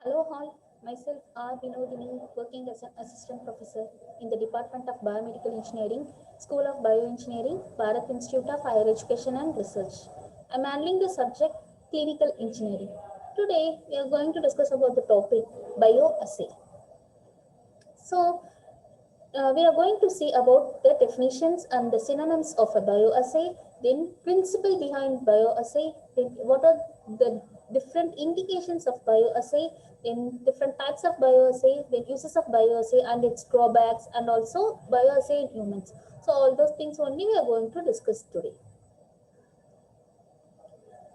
Hello all, myself R. Vinodini, working as an assistant professor in the Department of Biomedical Engineering, School of Bioengineering, Bharat Institute of Higher Education and Research. I am handling the subject Clinical Engineering. Today, we are going to discuss about the topic Bioassay. So, we are going to see about the definitions and the synonyms of a bioassay, then principle behind bioassay, then what are the different indications of bioassay, then different types of bioassay, then uses of bioassay and its drawbacks, and also bioassay in humans. So all those things only we are going to discuss today.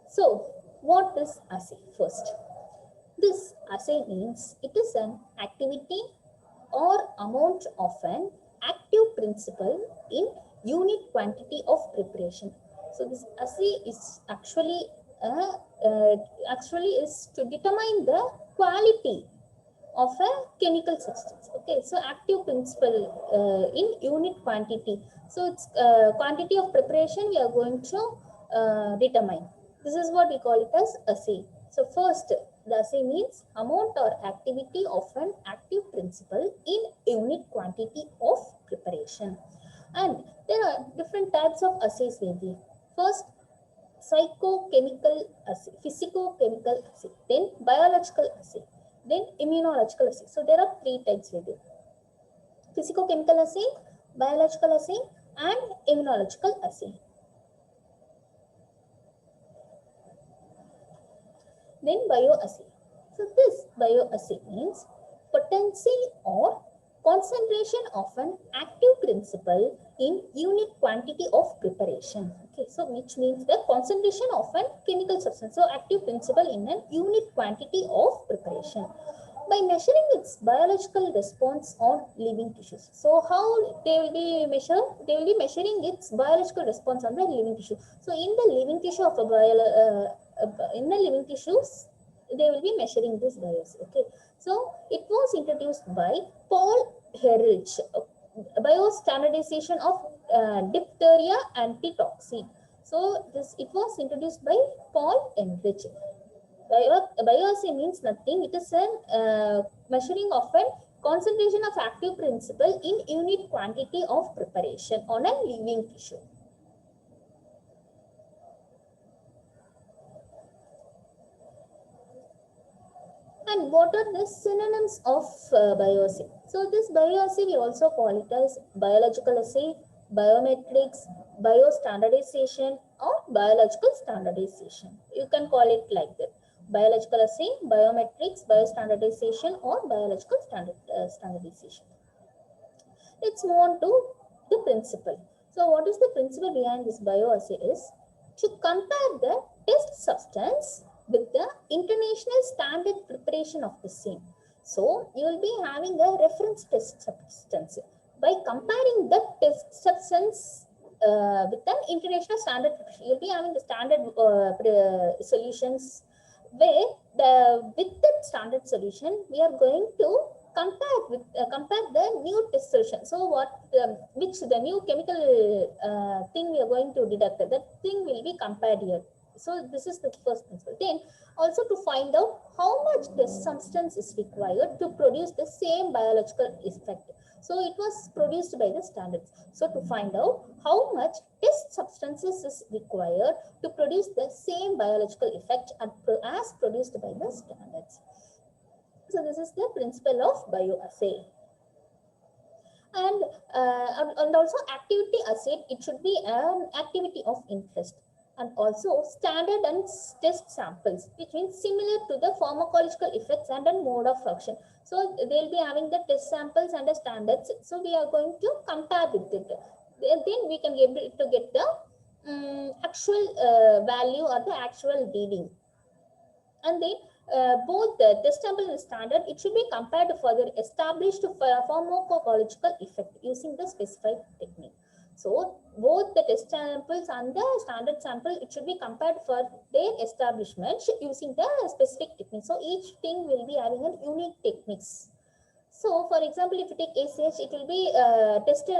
So what is assay first? This assay means it is an activity or amount of an active principle in unit quantity of preparation. So this assay is actually is to determine the quality of a chemical substance. Okay, so active principle in unit quantity. So it's quantity of preparation we are going to determine. This is what we call it as assay. So first, the assay means amount or activity of an active principle in unit quantity of preparation. And there are different types of assays will be. First, psychochemical assay, physicochemical assay, then biological assay, then immunological assay. So there are three types with it: physicochemical assay, biological assay, and immunological assay. Then bioassay. So this bioassay means potency or concentration of an active principle in unit quantity of preparation. Okay, so which means the concentration of a chemical substance. So active principle in an unit quantity of preparation by measuring its biological response on living tissues. So how they will be measured? They will be measuring its biological response on the living tissue. So in the living tissue of a in the living tissues, they will be measuring this bias. Okay, so it was introduced by Paul Herrich, biostandardization of diphtheria antitoxin. So this it was introduced by Paul Herrich. Bioassay means nothing. It is a measuring of a concentration of active principle in unit quantity of preparation on a living tissue. And what are the synonyms of bioassay? So this bioassay we also call it as biological assay, biometrics, biostandardization, or biological standardization. You can call it like that: biological assay, biometrics, biostandardization, or biological standardization. Let's move on to the principle. So what is the principle behind this bioassay is to compare the test substance with the international standard preparation of the same. So you will be having a reference test substance. By comparing the test substance with an international standard preparation, you will be having the standard solutions where with that standard solution we are going to compare the new test solution. So what which the new chemical thing we are going to deduct, that thing will be compared here. So this is the first principle. Then also to find out how much test substance is required to produce the same biological effect. So it was produced by the standards. So to find out how much test substances is required to produce the same biological effect as produced by the standards. So this is the principle of bioassay. And also activity assay, it should be an activity of interest. And also standard and test samples, which means similar to the pharmacological effects and a mode of action. So they'll be having the test samples and the standards. So we are going to compare with it. Then we can be able to get the actual value or the actual reading. And then both the test sample and standard, it should be compared to further established pharmacological effect using the specified technique. So both the test samples and the standard sample, it should be compared for their establishment using the specific technique. So each thing will be having a unique techniques. So for example, if you take ACH, it will be tested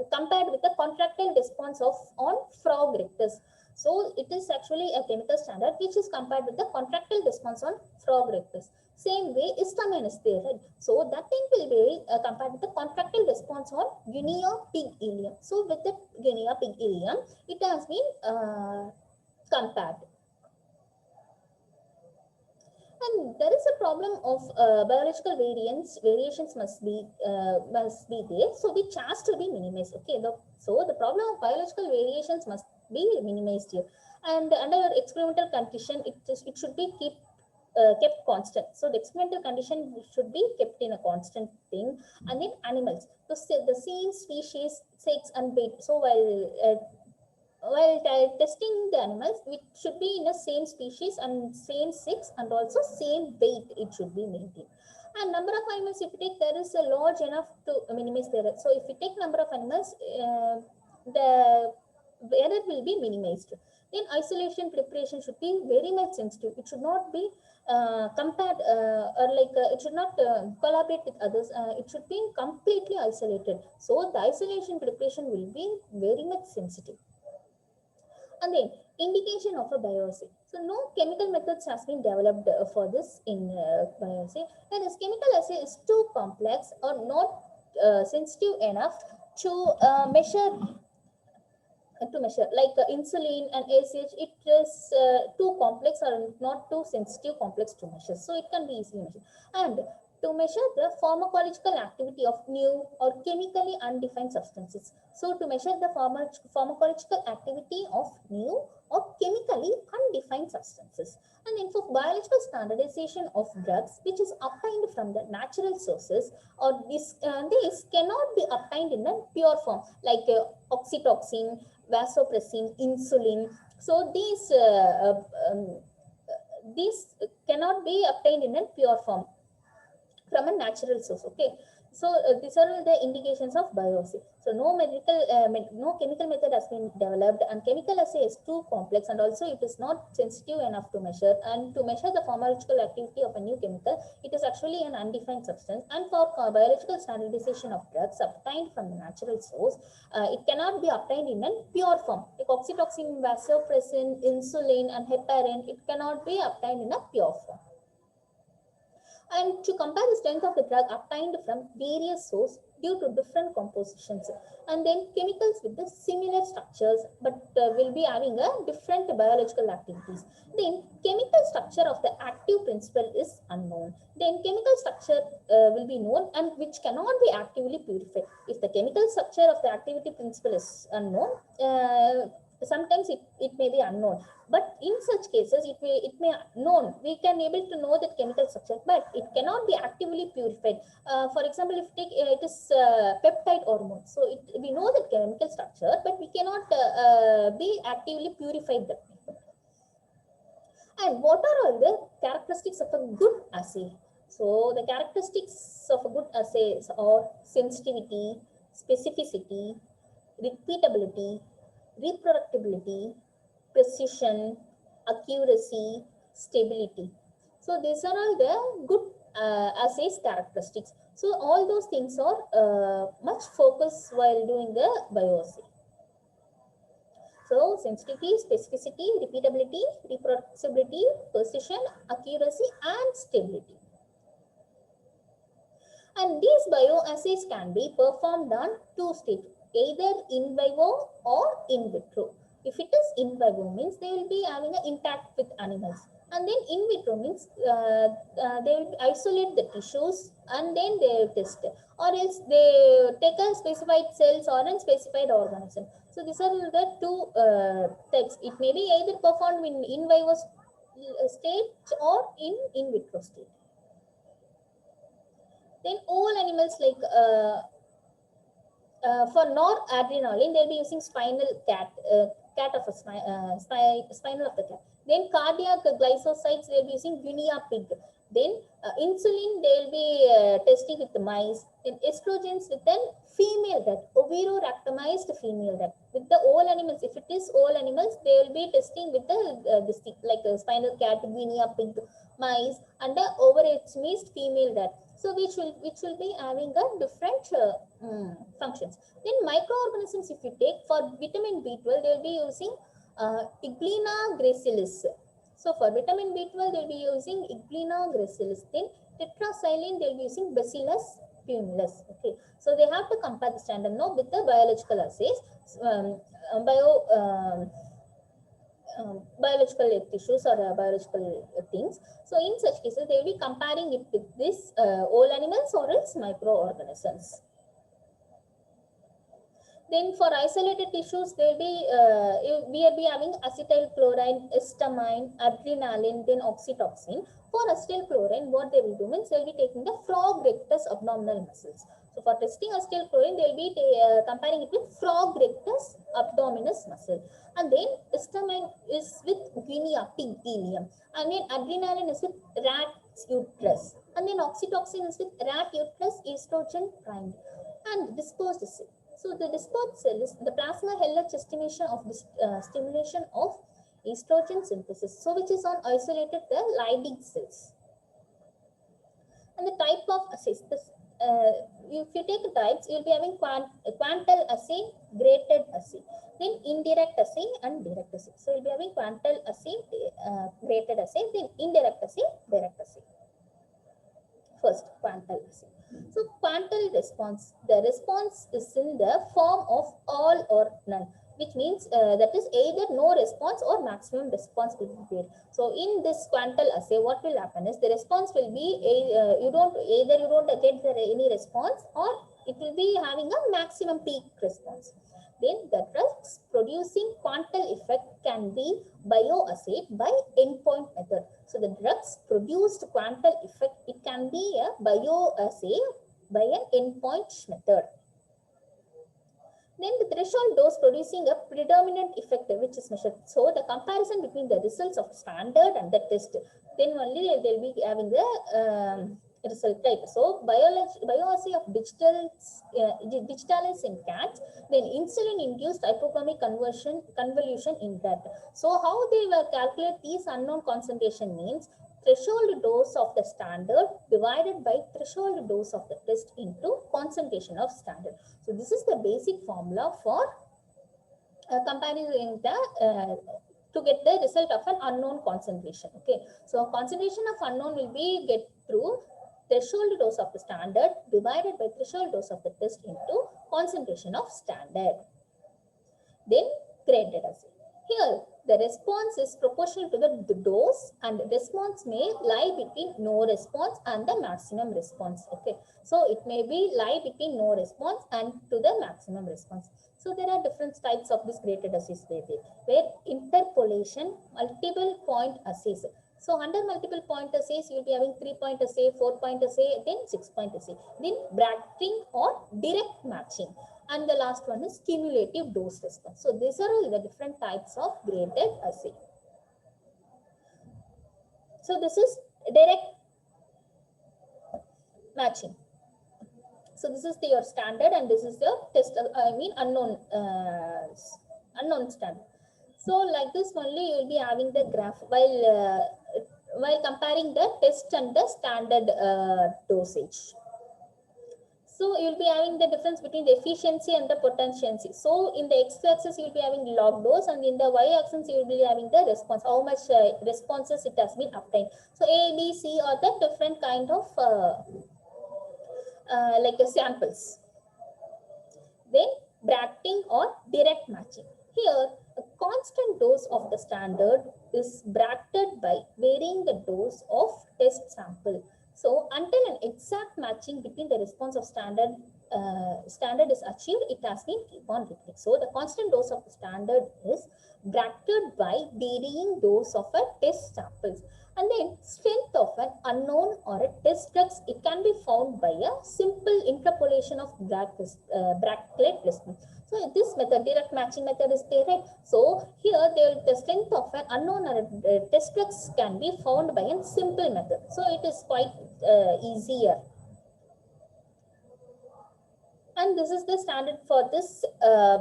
compared with the contractile response of on frog rectus. So it is actually a chemical standard which is compared with the contractile response on frog rectus. Same way histamine is there, right? So that thing will be compared with the contractile response on guinea pig ileum. So with the guinea pig ileum, it has been compared. And there is a problem of biological variations must be there. So which has to be minimized. Okay, so the problem of biological variations must be minimized here. And under your experimental condition, it should be kept constant. So the experimental condition should be kept in a constant thing. And then animals, so the same species, sex and weight. So while testing the animals, it should be in the same species and same sex and also same weight it should be maintained. And number of animals, if you take, there is a large enough to minimize the error. So if you take number of animals, the error will be minimized. Then isolation preparation should be very much sensitive. It should not be compared or like it should not collaborate with others. It should be completely isolated. So the isolation preparation will be very much sensitive. And then indication of a bioassay. So no chemical methods has been developed for this in bioassay. And this chemical assay is too complex or not sensitive enough to measure like insulin and ACH. It is too complex or not too sensitive complex to measure, so it can be easily measured. And to measure the pharmacological activity of new or chemically undefined substances. So to measure the pharmacological activity of new or chemically undefined substances. And then for biological standardization of drugs which is obtained from the natural sources, or this cannot be obtained in a pure form like oxytocin, vasopressin, insulin. So these cannot be obtained in a pure form from a natural source. Okay, so these are all the indications of bioassay. So no chemical method has been developed, and chemical assay is too complex, and also it is not sensitive enough to measure. And to measure the pharmacological activity of a new chemical, it is actually an undefined substance. And for biological standardization of drugs obtained from the natural source, it cannot be obtained in a pure form like oxytocin, vasopressin, insulin and heparin. It cannot be obtained in a pure form. And to compare the strength of the drug obtained from various sources due to different compositions, and then chemicals with the similar structures but will be having a different biological activities. Then chemical structure of the active principle is unknown. Then chemical structure will be known and which cannot be actively purified. If the chemical structure of the activity principle is unknown, sometimes it may be unknown, but in such cases it may known. We can able to know that chemical structure, but it cannot be actively purified. For example, if take it is peptide hormone, so we know the chemical structure, but we cannot be actively purified that. And what are all the characteristics of a good assay? So the characteristics of a good assay are sensitivity, specificity, repeatability, reproducibility, precision, accuracy, stability. So these are all the good assays characteristics. So all those things are much focused while doing the bioassay. So sensitivity, specificity, repeatability, reproducibility, precision, accuracy and stability. And these bioassays can be performed on two stages, either in vivo or in vitro. If it is in vivo means they will be having an intact with animals, and then in vitro means they will isolate the tissues and then they will test, or else they take a specified cells or a specified organism. So these are the two types. It may be either performed in vivo state or in vitro state. Then all animals like for noradrenaline, they'll be using cat of a spinal of the cat. Then cardiac glycosides, they'll be using guinea pig. Then insulin, they'll be testing with the mice. Then estrogens with an female rat, oviroractomized female rat. With the all animals, if it is all animals, they will be testing with the this thing, like a spinal cat, guinea pig, mice, and the overestimized female rat. So which will be having a different functions. Then microorganisms, if you take for vitamin B12, they will be using Iglina gracilis. So for vitamin B12, they'll be using Iglina gracilis. Then tetracycline, they'll be using Bacillus pumilus. Okay, so they have to compare the standard now with the biological assays, biological tissues or biological things. So in such cases, they will be comparing it with this whole animals or else microorganisms. Then for isolated tissues, they will be we will be having acetylchlorine, histamine, adrenaline, then oxytocin. For acetylchlorine, what they will do means they will be taking the frog rectus abdominal muscles. So for testing acetylchlorine, they will be comparing it with frog rectus abdominis muscle. And then histamine is with guinea pig ileum. And then adrenaline is with rat's uterus. And then oxytocin is with rat uterus estrogen primed. And disposed cell. So the disposed cell is the plasma LH estimation of this stimulation of estrogen synthesis. So which is on isolated the Leydig cells. And the type of assays. This, if you take the types, you will be having quantal assay, graded assay, then indirect assay and direct assay. So you will be having quantal assay, graded assay, then indirect assay, direct assay. First, quantal assay. So quantal response, the response is in the form of all or none, which means that is either no response or maximum response will be there. So in this quantal assay, what will happen is the response will be you don't get any response, or it will be having a maximum peak response. Then the drugs producing quantal effect can be bioassayed by endpoint method. So the drugs produced quantal effect, it can be a bioassay by an endpoint method. Then the threshold dose producing a predominant effect which is measured. So the comparison between the results of standard and the test, then only they will be having the result type. So bioassay of digitalis in cats, then insulin-induced hypoglycemic convolution in rat. So how they will calculate these unknown concentration means threshold dose of the standard divided by threshold dose of the test into concentration of standard. So this is the basic formula for comparing the to get the result of an unknown concentration. Okay, so concentration of unknown will be get through threshold dose of the standard divided by threshold dose of the test into concentration of standard. Then graded assay. Here the response is proportional to the dose, and response may lie between no response and the maximum response. Okay, so it may be lie between no response and to the maximum response. So there are different types of this graded assays where interpolation, multiple point assays. So under multiple point assays, you will be having 3-point assay, 4-point assay, then 6-point assay. Then bracketing or direct matching. And the last one is cumulative dose response. So these are all the different types of graded assay. So this is direct matching. So this is your standard and this is your test, unknown standard. So like this only you will be having the graph while comparing the test and the standard dosage. So you will be having the difference between the efficiency and the potentiality. So in the x-axis you will be having log dose, and in the y-axis you will be having the response, how much responses it has been obtained. So A, B, C are the different kind of samples. Then bracketing or direct matching. Here a constant dose of the standard is bracketed by varying the dose of test sample. So until an exact matching between the response of standard is achieved, it has been keep on repeating. So the constant dose of the standard is bracketed by varying dose of a test samples. And then strength of an unknown or a test drugs, it can be found by a simple interpolation of bracket listing. So this method, direct matching method is there, right? So here the strength of an unknown or a test drugs can be found by a simple method. So it is quite easier. And this is the standard for this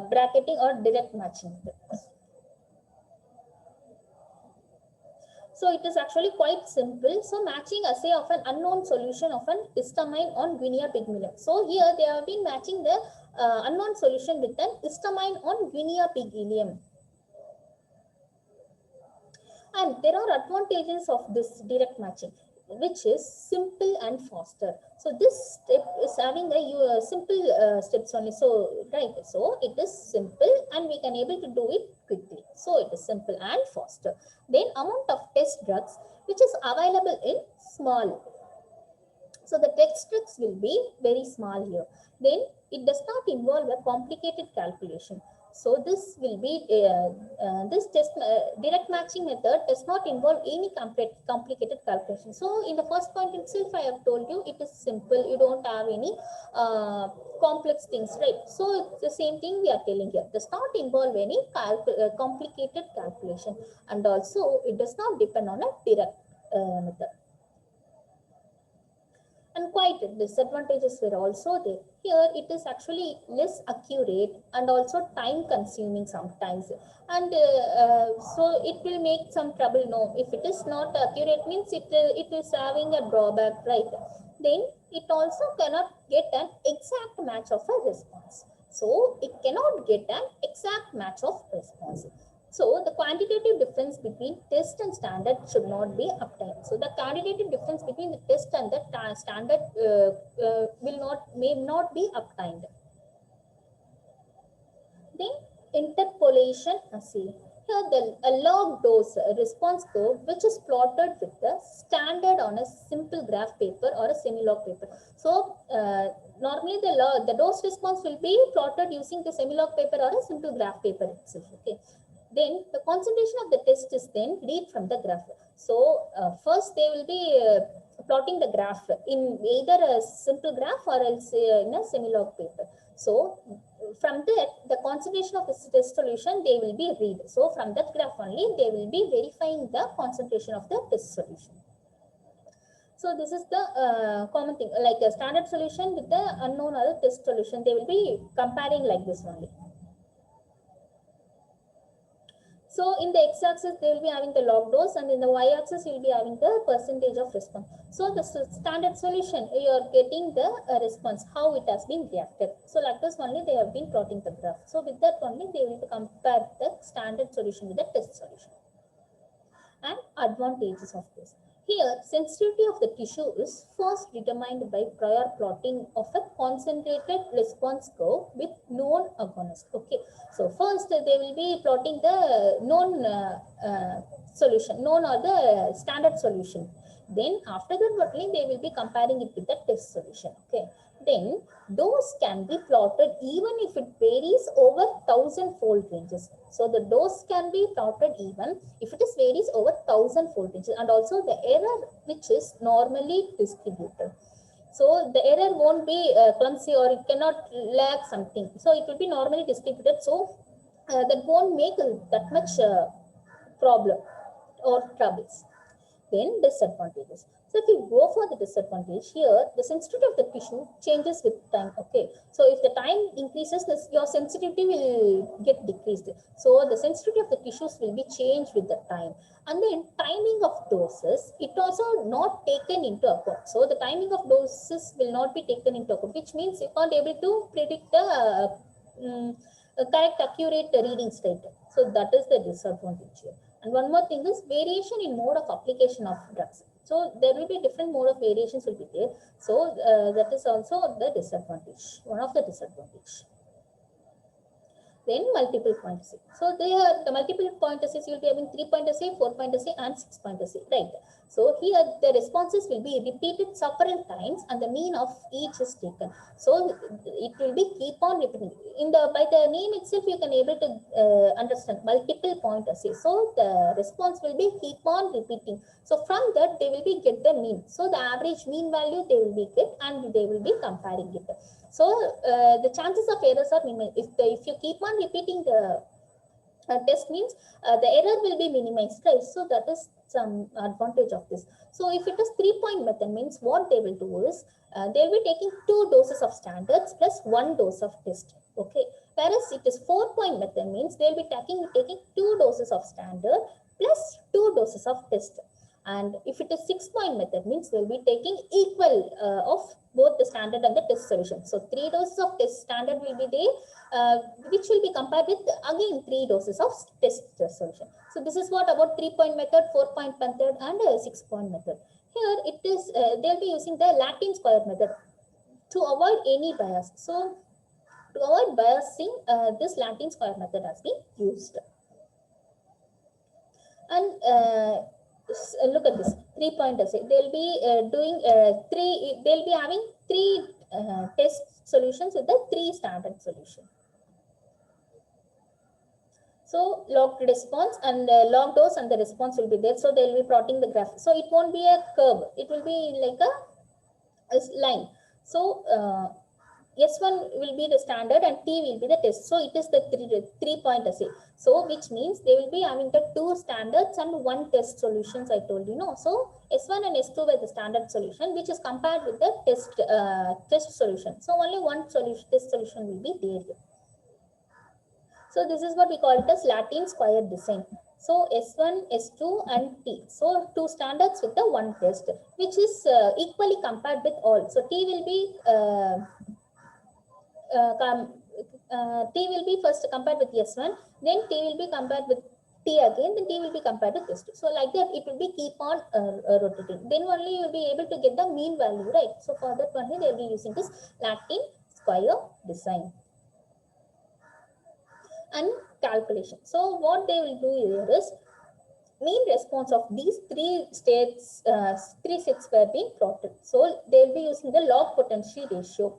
bracketing or direct matching method. So it is actually quite simple. So matching assay of an unknown solution of an histamine on Guinea pigmalium. So here they have been matching the unknown solution with an histamine on Guinea pig ileum. And there are advantages of this direct matching, which is simple and faster. So this step is having a simple steps only. So right, so it is simple and we can able to do it quickly. So it is simple and faster. Then amount of test drugs which is available in small. So the text tricks will be very small here. Then it does not involve a complicated calculation. So this will be this test direct matching method does not involve any complicated calculation. So in the first point itself, I have told you it is simple. You don't have any complex things, right? So it's the same thing we are telling here. Does not involve any complicated calculation, and also it does not depend on a direct method. And quite disadvantages were also there. Here it is actually less accurate and also time consuming sometimes, and so it will make some trouble. No, if it is not accurate means it is having a drawback, right? Then it also cannot get an exact match of a response. So it cannot get an exact match of response. So the quantitative difference between test and standard should not be obtained. So the quantitative difference between the test and the standard may not be obtained. Then interpolation assay. Here a log dose response curve which is plotted with the standard on a simple graph paper or a semi-log paper. So normally the dose response will be plotted using the semi-log paper or a simple graph paper itself. Okay. Then the concentration of the test is then read from the graph. So first they will be plotting the graph in either a simple graph or else in a semi-log paper. So from that, the concentration of the test solution they will be read. So from that graph only they will be verifying the concentration of the test solution. So this is the common thing, like a standard solution with the unknown or the test solution. They will be comparing like this only. So in the x-axis, they will be having the log dose, and in the y-axis, you will be having the percentage of response. So the standard solution, you are getting the response, how it has been reacted. So like this only, they have been plotting the graph. So with that only, they will compare the standard solution with the test solution. And advantages of this. Here, sensitivity of the tissue is first determined by prior plotting of a concentrated response curve with known agonist. Okay, so first they will be plotting the known solution, known or the standard solution. Then after that, only they will be comparing it with the test solution. Okay. Then dose can be plotted even if it varies over 1000-fold ranges. So the dose can be plotted even if it is varies over 1000-fold ranges, and also the error which is normally distributed. So the error won't be clumsy or it cannot lag something. So it will be normally distributed. So that won't make that much problem or troubles. Then disadvantages. So if you go for the disadvantage here, the sensitivity of the tissue changes with time. Okay. So if the time increases, your sensitivity will get decreased. So the sensitivity of the tissues will be changed with the time. And then timing of doses, it also not taken into account. So the timing of doses will not be taken into account, which means you can't able to predict the correct, accurate readings rate. So that is the disadvantage here. And one more thing is variation in mode of application of drugs. So there will be different mode of variations will be there. So that is also the disadvantage, one of the disadvantage. Then multiple point assay. So there the multiple point assays you will be having 3-point assay, 4-point assay, and 6-point assay, right? So here the responses will be repeated several times and the mean of each is taken. So it will be keep on repeating. By the name itself you can able to understand multiple point assay. So the response will be keep on repeating. So from that they will be get the mean. So the average mean value they will be get and they will be comparing it. So the chances of errors are minimal. If you keep on repeating the test means the error will be minimized, right? So that is some advantage of this. So if it is 3-point method means what they will do is they will be taking 2 doses of standards plus 1 dose of test. Okay. Whereas it is 4-point method means they will be taking 2 doses of standard plus 2 doses of test. And if it is 6-point method, means we'll be taking equal of both the standard and the test solution. So 3 doses of test standard will be there, which will be compared with again 3 doses of test solution. So this is what about 3-point method, 4-point method, and 6-point method. Here it is, they'll be using the Latin square method to avoid any bias. So to avoid biasing, this Latin square method has been used. And look at this 3-point essay. They'll be they'll be having 3 test solutions with the 3 standard solution. So logged response and log dose and the response will be there. So they'll be plotting the graph. So it won't be a curve. It will be like a line. So S1 will be the standard and T will be the test. So it is the 3-point assay. So which means they will be having the 2 standards and 1 test solutions, I told you. No. So S1 and S2 were the standard solution, which is compared with the test solution. So only 1 test solution will be there. So this is what we call it as Latin square design. So S1, S2 and T. So 2 standards with the 1 test, which is equally compared with all. So T will be first compared with S1, then T will be compared with T again, then T will be compared with S2. So like that, it will be keep on rotating. Then only you will be able to get the mean value, right? So for that only they will be using this Latin square design. And calculation. So what they will do here is mean response of these 3 states, 3 sets were being plotted. So they will be using the log potency ratio,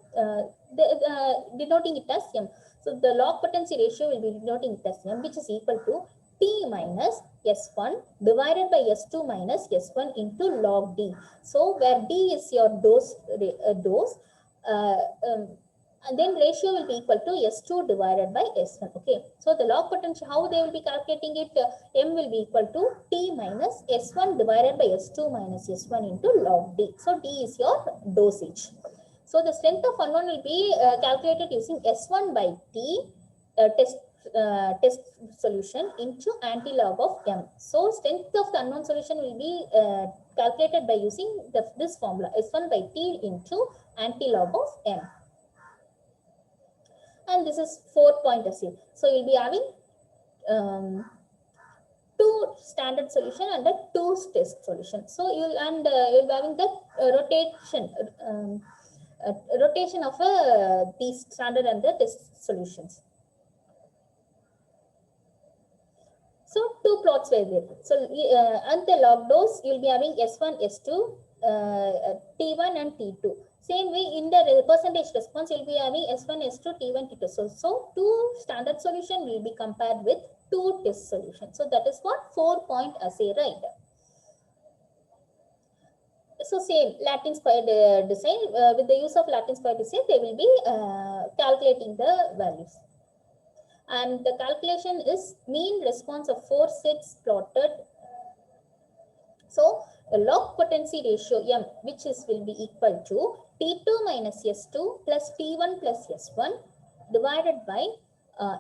denoting it as M. So the log potency ratio will be denoting it as M, which is equal to T minus S1 divided by S2 minus S1 into log D. So where D is your dose, and then ratio will be equal to S2 divided by S1. Okay. So the log potential, how they will be calculating it? M will be equal to T minus S1 divided by S2 minus S1 into log D. So D is your dosage. So the strength of unknown will be calculated using S1 by T test solution into anti-log of M. So strength of the unknown solution will be calculated by using this formula S1 by T into anti-log of M. And this is 4-point assay. So you'll be having 2 standard solution and a 2 test solution. So you'll be having the rotation of these standard and the test solutions. So 2 plots were there. So and the log dose you'll be having S1, S2, T1 and T2. Same way in the percentage response you'll be having S1, S2, T1, T2. So 2 standard solution will be compared with 2 test solutions. So that is what 4-point assay, right? So same Latin square design, with the use of Latin square design they will be calculating the values. And the calculation is mean response of 4 sets plotted. So the log potency ratio M, which will be equal to T2 minus S2 plus T1 plus S1 divided by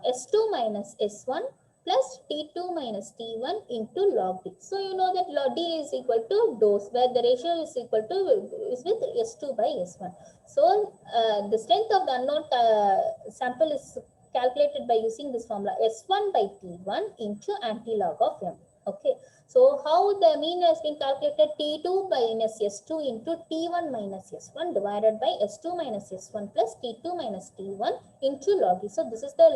S2 minus S1 plus T2 minus T1 into log D. So you know that log D is equal to dose, where the ratio is equal to is with S2 by S1. So the strength of the unknown sample is calculated by using this formula S1 by T1 into anti-log of M. Okay. So how the mean has been calculated? T2 minus S2 into T1 minus S1 divided by S2 minus S1 plus T2 minus T1 into log D. So this is the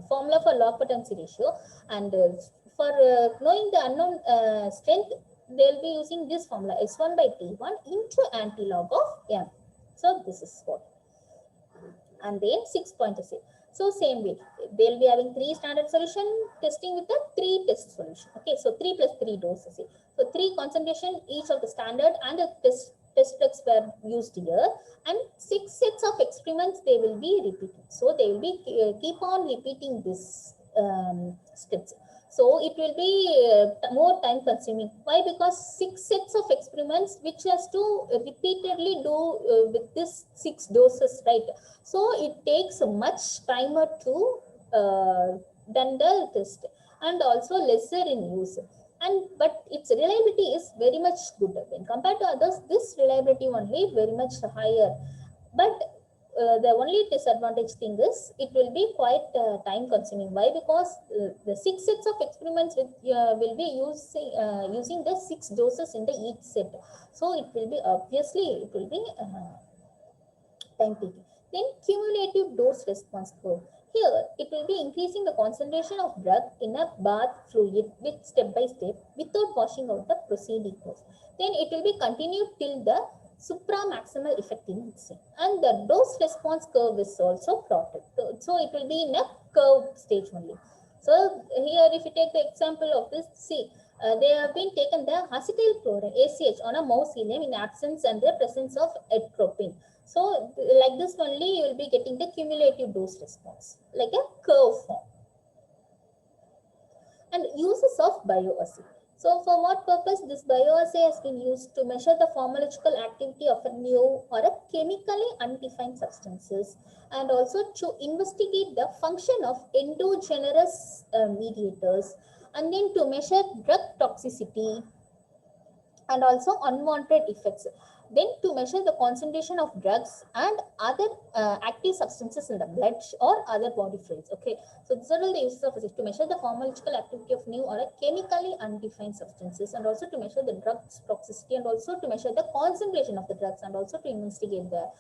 formula for log potency ratio. And for knowing the unknown strength, they'll be using this formula S1 by T1 into anti-log of M. So this is what. And then 6-point assay. So same way, they'll be having 3 standard solution testing with a 3 test solution. Okay, so 3 plus 3 doses. So 3 concentration each of the standard and the test drugs were used here, and 6 sets of experiments they will be repeating. So they will be keep on repeating this steps. So it will be more time consuming. Why? Because 6 sets of experiments which has to repeatedly do with this 6 doses, right? So it takes much timer to done the test, and also lesser in use. and but its reliability is very much good. When compared to others, this reliability only very much higher. But the only disadvantage thing is it will be quite time consuming. Why? Because the 6 sets of experiments will be using the 6 doses in the each set. So it will be obviously it will be time taking. Then cumulative dose response curve. Here, it will be increasing the concentration of drug in a bath fluid with step by step without washing out the preceding dose. Then it will be continued till the supramaximal effect in mixing. And the dose response curve is also plotted. So it will be in a curved stage only. So here, if you take the example of this, see, they have been taken the acetyl chloride ACH on a mouse ileum in absence and the presence of atropine. So like this only you will be getting the cumulative dose response, like a curve form. And uses of bioassay. So for what purpose this bioassay has been used? To measure the pharmacological activity of a new or a chemically undefined substances, and also to investigate the function of endogenous mediators, and then to measure drug toxicity and also unwanted effects. Then to measure the concentration of drugs and other active substances in the blood or other body fluids. Okay, so these are all the uses of physics: to measure the pharmacological activity of new or a chemically undefined substances, and also to measure the drugs toxicity, and also to measure the concentration of the drugs, and also to investigate the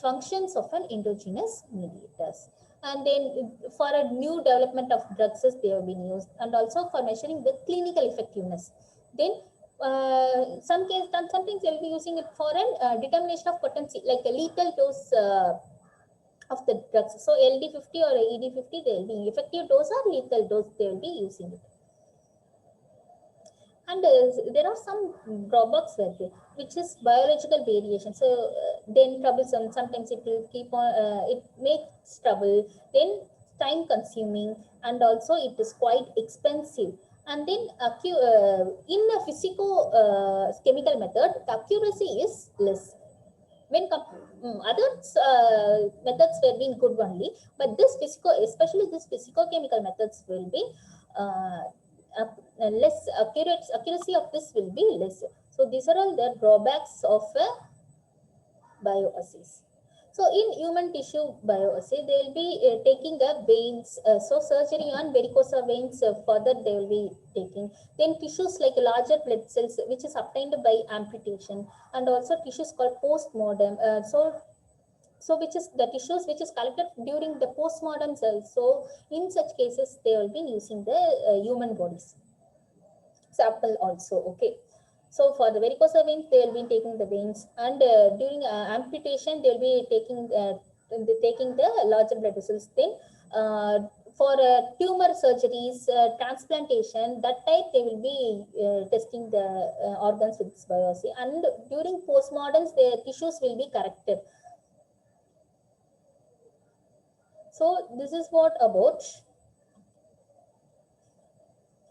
functions of an endogenous mediators. And then for a new development of drugs they have been used, and also for measuring the clinical effectiveness. Then sometimes they'll be using it for an determination of potency, like a lethal dose of the drugs. So LD50 or ED50, they'll be effective dose or lethal dose, they'll be using it. And there are some drawbacks there, which is biological variation. So then troublesome, sometimes it will keep on, it makes trouble, then time consuming, and also it is quite expensive. And then in a physico chemical method, the accuracy is less. When other methods were being good only, but this especially this physicochemical methods will be uh, less accurate. Accuracy of this will be less. So these are all the drawbacks of bioassays. So in human tissue bioassay, they will be taking the veins. So surgery on varicose veins, further they will be taking. Then tissues like larger blood cells, which is obtained by amputation, and also tissues called post-mortem. So which is the tissues which is collected during the post-mortem cells. So in such cases, they will be using the human bodies sample also. Okay. So for the varicose veins, they will be taking the veins, and during amputation, they will be taking the larger blood vessels. Then for tumor surgeries, transplantation, that type they will be testing the organs with this biopsy. And during postmortems, the tissues will be corrected. So this is what about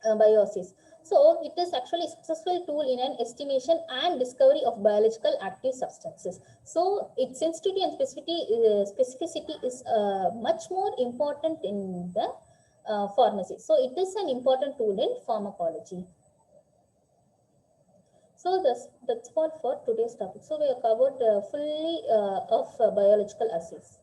biosis. So it is actually a successful tool in an estimation and discovery of biological active substances. So its sensitivity and specificity is much more important in the pharmacy. So it is an important tool in pharmacology. So that's all for today's topic. So we have covered fully of biological assays.